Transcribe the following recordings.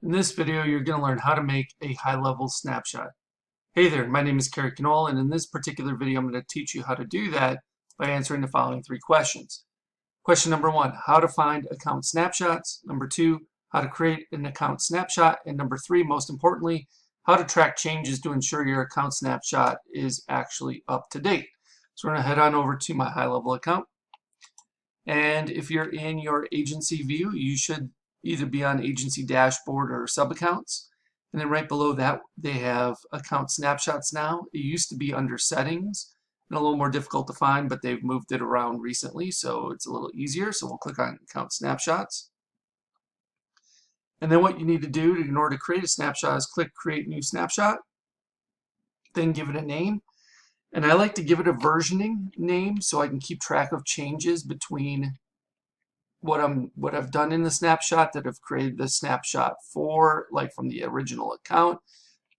In this video, you're going to learn how to make a high-level snapshot. Hey there, my name is Kerry, and in this particular video, I'm going to teach you how to do that by answering the following three questions. Question number one, how to find account snapshots. Number two, how to create an account snapshot. And number three, most importantly, how to track changes to ensure your account snapshot is actually up to date. So we're going to head on over to my HighLevel account. And if you're in your agency view, you should either be on agency dashboard or sub accounts. And then right below that, they have account snapshots now. It used to be under settings and a little more difficult to find, but they've moved it around recently, so it's a little easier. So we'll click on account snapshots. And then what you need to do in order to create a snapshot is click create new snapshot, then give it a name. And I like to give it a versioning name so I can keep track of changes between what I've done in the snapshot that have created the snapshot for, like from the original account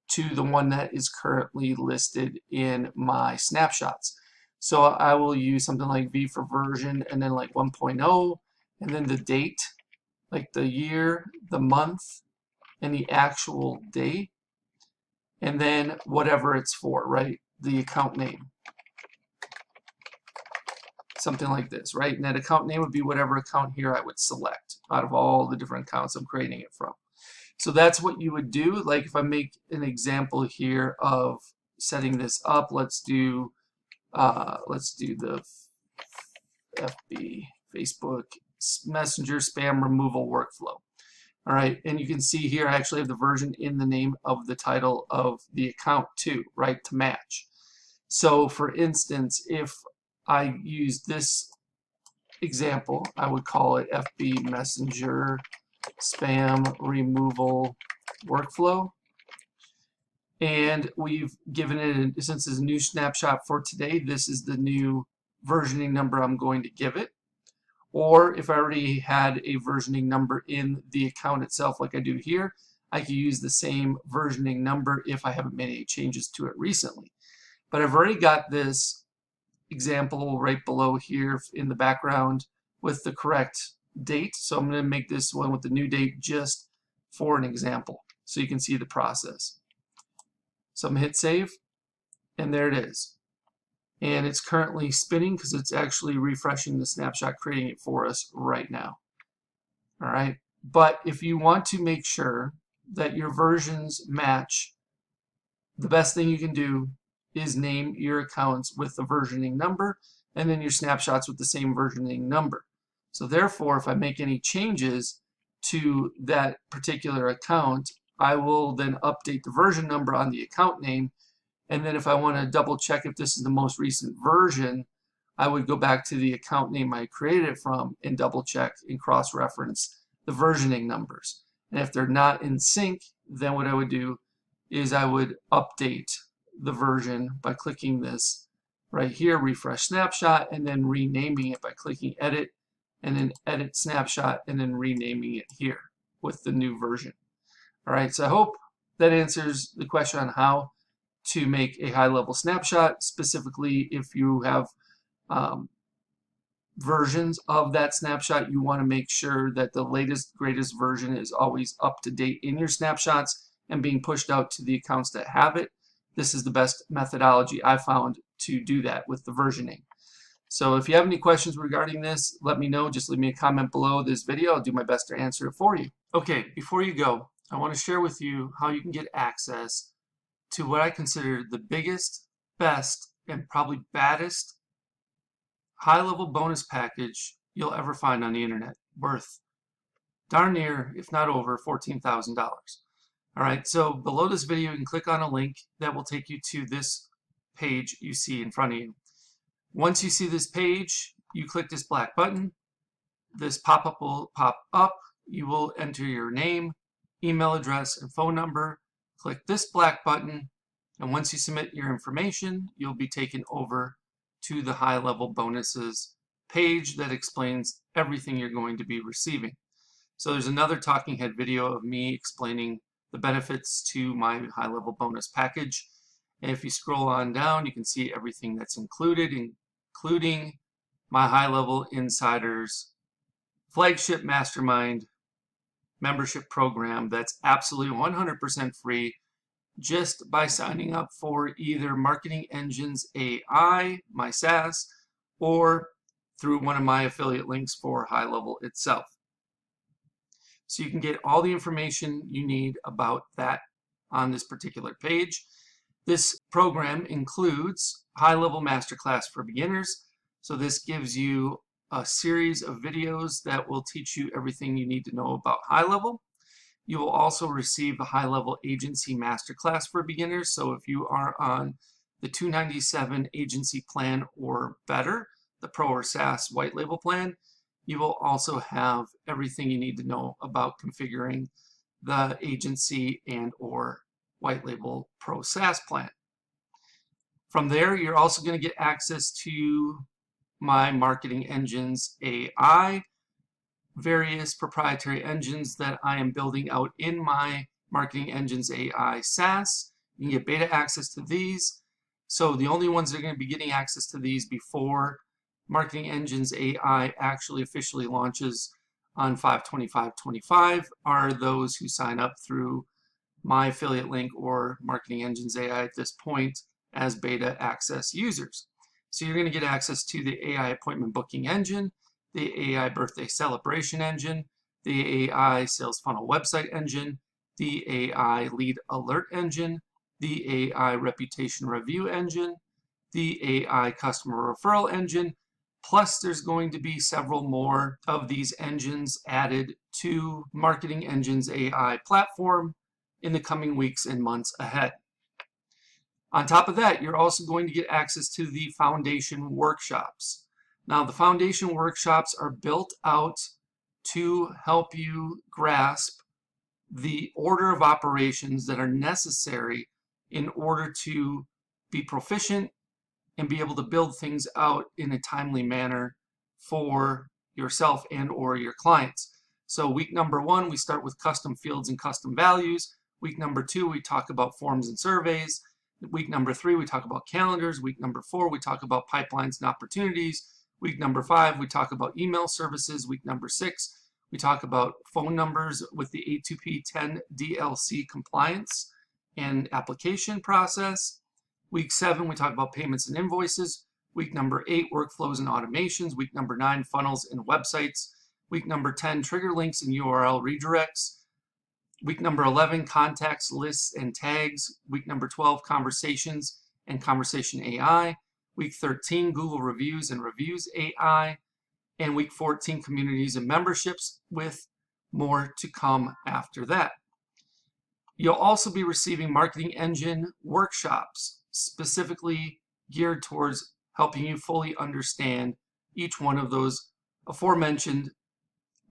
to the one that is currently listed in my snapshots. So I will use something like V for version and then like 1.0 and then the date, like the year, the month, and the actual day, and then whatever it's for, right? The account name. Something like this, right? And that account name would be whatever account here I would select out of all the different accounts I'm creating it from. So that's what you would do. Like if I make an example here of setting this up, let's do the FB, Facebook Messenger spam removal workflow. All right, and you can see here I actually have the version in the name of the title of the account too, right, to match. So for instance, if I use this example, I would call it FB Messenger Spam Removal Workflow. And we've given it, since it's a new snapshot for today, this is the new versioning number I'm going to give it. Or if I already had a versioning number in the account itself, like I do here, I could use the same versioning number if I haven't made any changes to it recently. But I've already got this example right below here in the background with the correct date. So I'm going to make this one with the new date just for an example so you can see the process. So I'm going to hit save, and there it is. And it's currently spinning because it's actually refreshing the snapshot, creating it for us right now. All right. But if you want to make sure that your versions match, the best thing you can do is name your accounts with the versioning number and then your snapshots with the same versioning number. So therefore, if I make any changes to that particular account, I will then update the version number on the account name. And then if I want to double check if this is the most recent version, I would go back to the account name I created it from and double check and cross-reference the versioning numbers. And if they're not in sync, then what I would do is I would update the version by clicking this right here, refresh snapshot, and then renaming it by clicking edit and then edit snapshot and then renaming it here with the new version. All right, so I hope that answers the question on how to make a high-level snapshot, specifically if you have versions of that snapshot. You want to make sure that the latest, greatest version is always up to date in your snapshots and being pushed out to the accounts that have it. This is the best methodology I found to do that with the versioning. So if you have any questions regarding this, let me know. Just leave me a comment below this video. I'll do my best to answer it for you. Okay, before you go, I want to share with you how you can get access to what I consider the biggest, best, and probably baddest high-level bonus package you'll ever find on the internet, worth darn near, if not over, $14,000. All right, so below this video, you can click on a link that will take you to this page you see in front of you. Once you see this page, you click this black button. This pop-up will pop up. You will enter your name, email address, and phone number. Click this black button, and once you submit your information, you'll be taken over to the high-level bonuses page that explains everything you're going to be receiving. So there's another talking head video of me explaining the benefits to my high-level bonus package. And if you scroll on down, you can see everything that's included, including my high-level insiders flagship mastermind membership program that's absolutely 100% free just by signing up for either Marketing Engines A.I, my SaaS, or through one of my affiliate links for HighLevel itself. So you can get all the information you need about that on this particular page. This program includes HighLevel Masterclass for Beginners. So this gives you a series of videos that will teach you everything you need to know about HighLevel. You will also receive the HighLevel Agency Masterclass for Beginners. So if you are on the $297 agency plan or better, the Pro or SaaS white label plan, you will also have everything you need to know about configuring the agency and or white label Pro SaaS plan. From there, you're also going to get access to my Marketing Engines AI, various proprietary engines that I am building out in my Marketing Engines AI SaaS. You can get beta access to these. So the only ones that are going to be getting access to these before Marketing Engines AI actually officially launches on 5/25/25 are those who sign up through my affiliate link or Marketing Engines AI at this point as beta access users. So you're going to get access to the AI appointment booking engine, the AI birthday celebration engine, the AI sales funnel website engine, the AI lead alert engine, the AI reputation review engine, the AI customer referral engine, plus there's going to be several more of these engines added to Marketing Engines AI platform in the coming weeks and months ahead. On top of that, you're also going to get access to the foundation workshops. Now, the foundation workshops are built out to help you grasp the order of operations that are necessary in order to be proficient and be able to build things out in a timely manner for yourself and or your clients. So week number 1, we start with custom fields and custom values. Week number 2, we talk about forms and surveys. Week number 3, we talk about calendars. Week number 4, we talk about pipelines and opportunities. Week number 5, we talk about email services. Week number 6, we talk about phone numbers with the A2P 10 DLC compliance and application process. Week 7, we talk about payments and invoices. Week number 8, workflows and automations. Week number 9, funnels and websites. Week number 10, trigger links and URL redirects. Week number 11, contacts, lists, and tags. Week number 12, conversations and conversation AI. Week 13, Google reviews and reviews AI. And week 14, communities and memberships, with more to come after that. You'll also be receiving Marketing Engine workshops specifically geared towards helping you fully understand each one of those aforementioned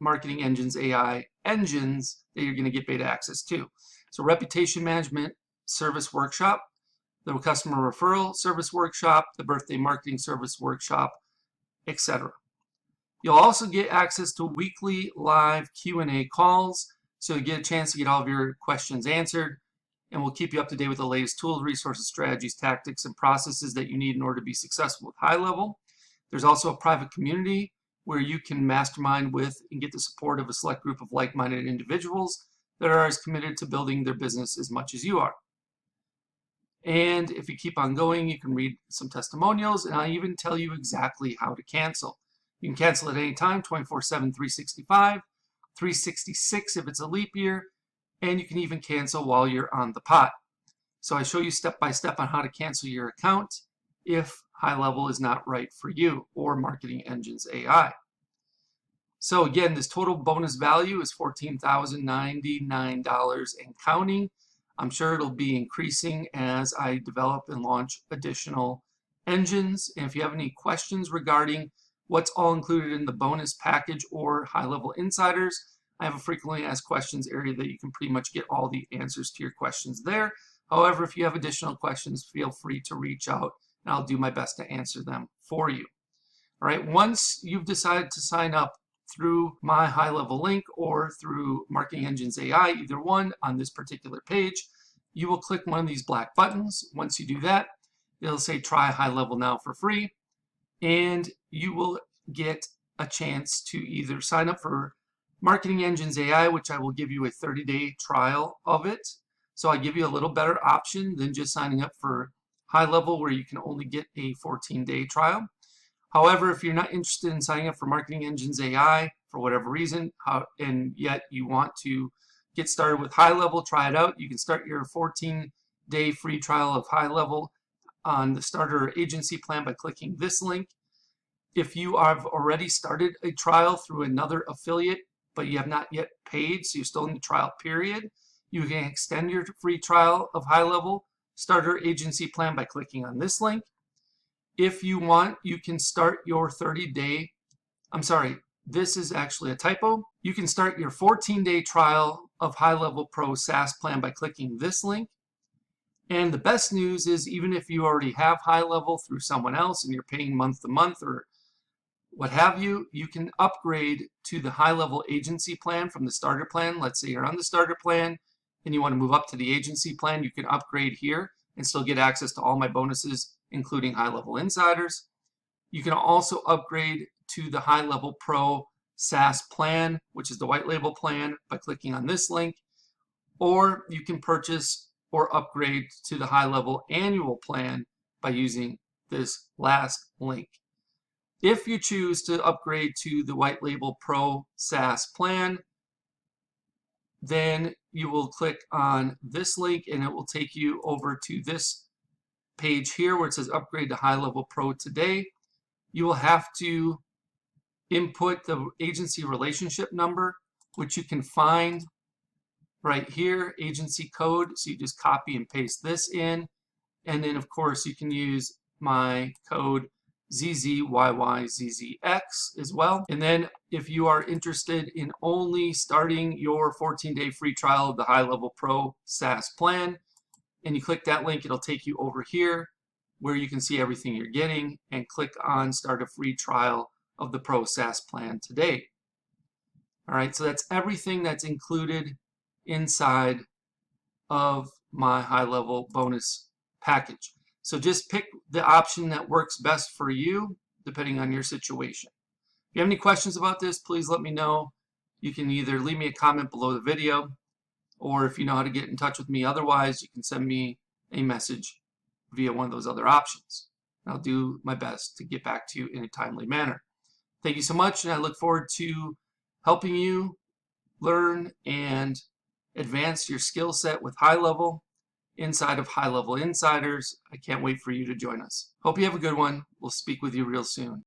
Marketing Engines AI engines that you're going to get beta access to. So reputation management service workshop, the customer referral service workshop, the birthday marketing service workshop, etc. You'll also get access to weekly live Q&A calls, so you get a chance to get all of your questions answered, and we'll keep you up to date with the latest tools, resources, strategies, tactics, and processes that you need in order to be successful with HighLevel. There's also a private community where you can mastermind with and get the support of a select group of like-minded individuals that are as committed to building their business as much as you are. And if you keep on going, you can read some testimonials, and I'll even tell you exactly how to cancel. You can cancel at any time, 24/7, 365, 366 if it's a leap year, and you can even cancel while you're on the pot. So I show you step by step on how to cancel your account if HighLevel is not right for you, or Marketing Engines AI. So again, this total bonus value is $14,099 and counting. I'm sure it'll be increasing as I develop and launch additional engines. And if you have any questions regarding what's all included in the bonus package or HighLevel Insiders, I have a frequently asked questions area that you can pretty much get all the answers to your questions there. However, if you have additional questions, feel free to reach out and I'll do my best to answer them for you. All right, once you've decided to sign up through my HighLevel link or through Marketing Engines AI, either one on this particular page, you will click one of these black buttons. Once you do that, it'll say try HighLevel now for free, and you will get a chance to either sign up for Marketing Engines A.I, which I will give you a 30-day trial of it. So I give you a little better option than just signing up for HighLevel, where you can only get a 14-day trial. However, if you're not interested in signing up for Marketing Engines AI for whatever reason, and yet you want to get started with HighLevel, try it out. You can start your 14-day free trial of HighLevel on the starter agency plan by clicking this link. If you have already started a trial through another affiliate, but you have not yet paid, so you're still in the trial period, you can extend your free trial of HighLevel starter agency plan by clicking on this link. If you want, you can start your 30-day, I'm sorry, this is actually a typo. You can start your 14-day trial of HighLevel Pro SaaS plan by clicking this link. And the best news is, even if you already have HighLevel through someone else and you're paying month to month or what have you, you can upgrade to the HighLevel agency plan from the starter plan. Let's say you're on the starter plan and you want to move up to the agency plan, you can upgrade here and still get access to all my bonuses, including HighLevel Insiders. You can also upgrade to the HighLevel Pro SaaS plan, which is the white label plan, by clicking on this link. Or you can purchase or upgrade to the HighLevel annual plan by using this last link. If you choose to upgrade to the White Label Pro SaaS plan, then you will click on this link and it will take you over to this page here where it says upgrade to HighLevel Pro today. You will have to input the agency relationship number, which you can find right here, agency code. So you just copy and paste this in. And then of course you can use my code ZZYYZZX as well. And then if you are interested in only starting your 14-day free trial of the HighLevel Pro SaaS plan, and you click that link, it'll take you over here where you can see everything you're getting and click on start a free trial of the Pro SaaS plan today. All right, so that's everything that's included inside of my HighLevel bonus package. So just pick the option that works best for you, depending on your situation. If you have any questions about this, please let me know. You can either leave me a comment below the video, or if you know how to get in touch with me otherwise, you can send me a message via one of those other options. I'll do my best to get back to you in a timely manner. Thank you so much, and I look forward to helping you learn and advance your skill set with HighLevel inside of HighLevel Insiders. I can't wait for you to join us. Hope you have a good one. We'll speak with you real soon.